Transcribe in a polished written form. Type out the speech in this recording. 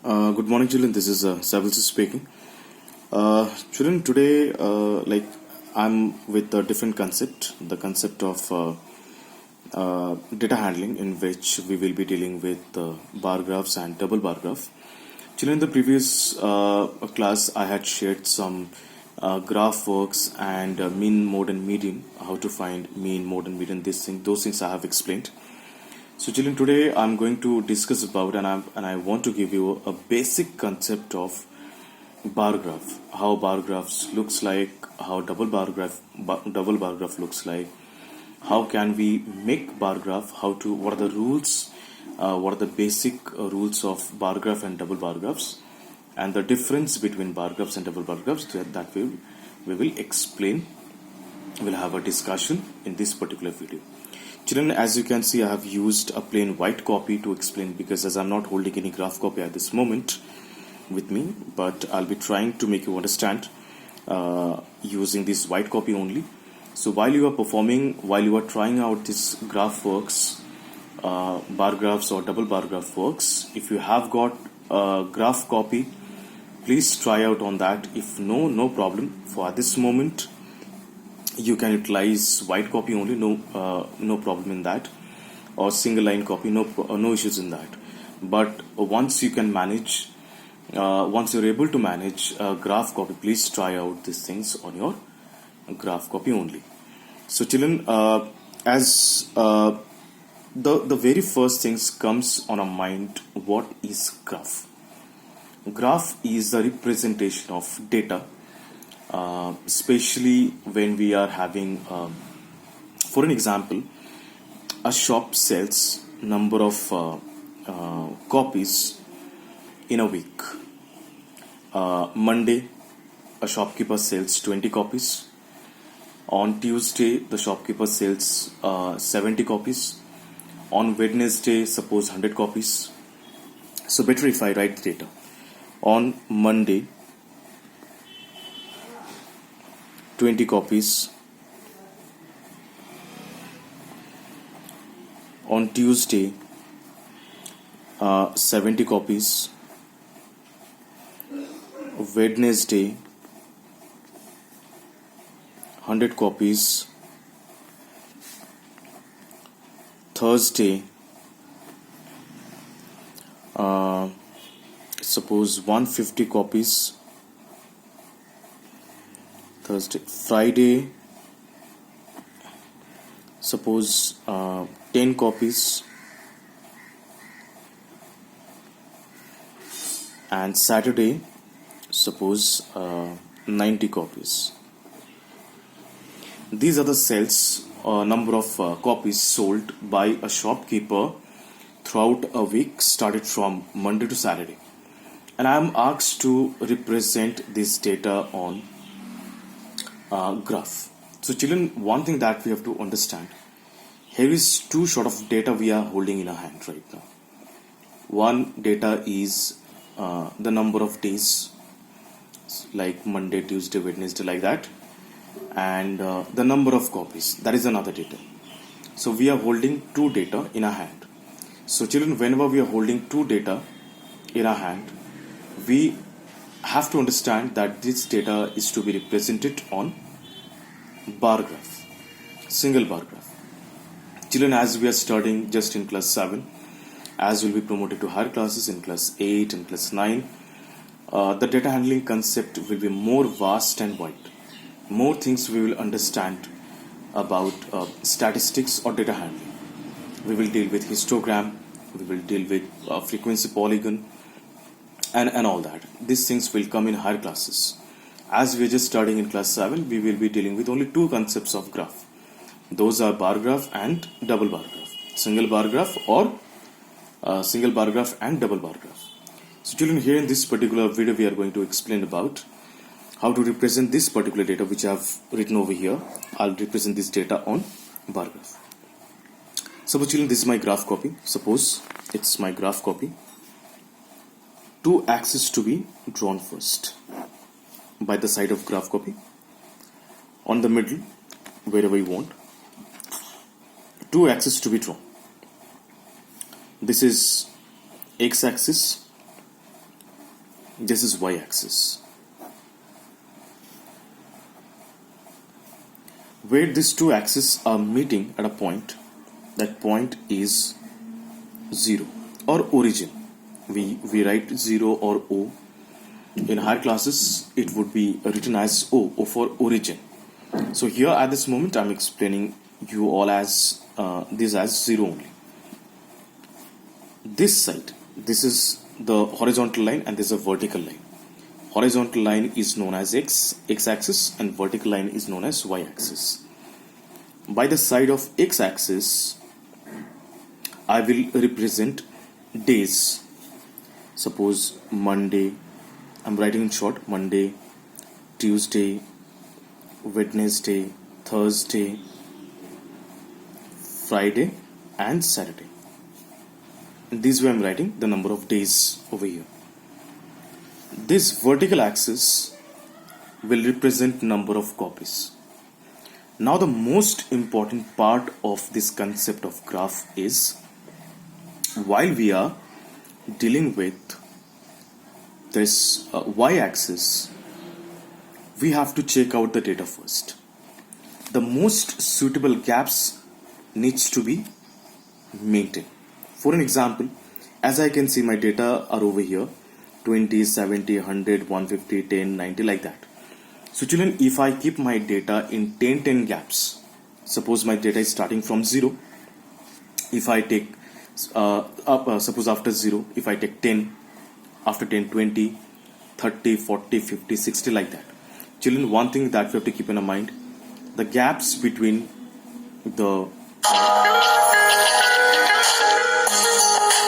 Good morning, children. This is Savilsi speaking. Children, today, I'm with a different concept, the concept of data handling, in which we will be dealing with bar graphs and double bar graph. Children, in the previous class, I had shared some graph works and mean, mode, and median. How to find mean, mode, and median. Those things I have explained. So, children, today I'm going to discuss about and I want to give you a basic concept of bar graph, how bar graphs looks like, how double bar graph looks like, how can we make bar graph, what are the rules, what are the basic rules of bar graph and double bar graphs, and the difference between bar graphs and double bar graphs that we will explain. We'll have a discussion in this particular video. Children, as you can see, I have used a plain white copy to explain, because as I'm not holding any graph copy at this moment with me, but I'll be trying to make you understand using this white copy only. So while you are trying out this graph works, bar graphs or double bar graph works, if you have got a graph copy, please try out on that. If no problem. For at this moment, you can utilize white copy only, no problem in that, or single line copy, no issues in that. But once you're able to manage graph copy, please try out these things on your graph copy only. So children, as the very first things comes on our mind, what is graph? Graph is the representation of data, especially when we are having, for an example, a shop sells number of copies in a week. Monday, a shopkeeper sells 20 copies. On Tuesday, the shopkeeper sells 70 copies. On Wednesday, suppose 100 copies. So better if I write the data. On Monday, 20 copies. On Tuesday, 70 copies. Wednesday, 100 copies. Thursday, suppose 150 copies. Friday, suppose 10 copies, and Saturday, suppose 90 copies. These are the sales, number of copies sold by a shopkeeper throughout a week, started from Monday to Saturday. And I am asked to represent this data on graph. So children, one thing that we have to understand, here is two sort of data we are holding in our hand right now. One data is the number of days, like Monday, Tuesday, Wednesday, like that, and the number of copies, that is another data. So we are holding two data in our hand. So children, whenever we are holding two data in our hand, we have to understand that this data is to be represented on bar graph, single bar graph. Children, as we are studying just in class 7, as will be promoted to higher classes in class 8 and class 9, the data handling concept will be more vast and wide. More things we will understand about statistics or data handling. We will deal with histogram, we will deal with frequency polygon, and all that. These things will come in higher classes. As we are just studying in class 7, we will be dealing with only two concepts of graph. Those are bar graph and double bar graph. Single bar graph or single bar graph and double bar graph. So children, here in this particular video, we are going to explain about how to represent this particular data which I have written over here. I'll represent this data on bar graph. Suppose children, this is my graph copy. Suppose it's my graph copy. Two axes to be drawn first by the side of graph copy. On the middle, wherever you want, two axes to be drawn. This is x-axis This is y-axis. Where these two axes are meeting at a point, that point is 0 or origin. We write 0 or O. In higher classes, it would be written as O for origin. So here at this moment, I'm explaining you all as this as 0 only. This side, this is the horizontal line and this is a vertical line. Horizontal line is known as x-axis, and vertical line is known as y-axis. By the side of x-axis, I will represent days. Suppose Monday, I'm writing in short, Monday, Tuesday, Wednesday, Thursday, Friday and Saturday. And this way I'm writing the number of days over here. This vertical axis will represent number of copies. Now the most important part of this concept of graph is, while we are dealing with this y-axis, we have to check out the data first. The most suitable gaps needs to be maintained. For an example, as I can see, my data are over here, 20, 70, 100, 150, 10, 90, like that. So children, if I keep my data in 10 gaps, suppose my data is starting from 0, if I take suppose after 0, if I take 10, after 10, 20, 30, 40, 50, 60, like that. Children, one thing that we have to keep in mind, the gaps between the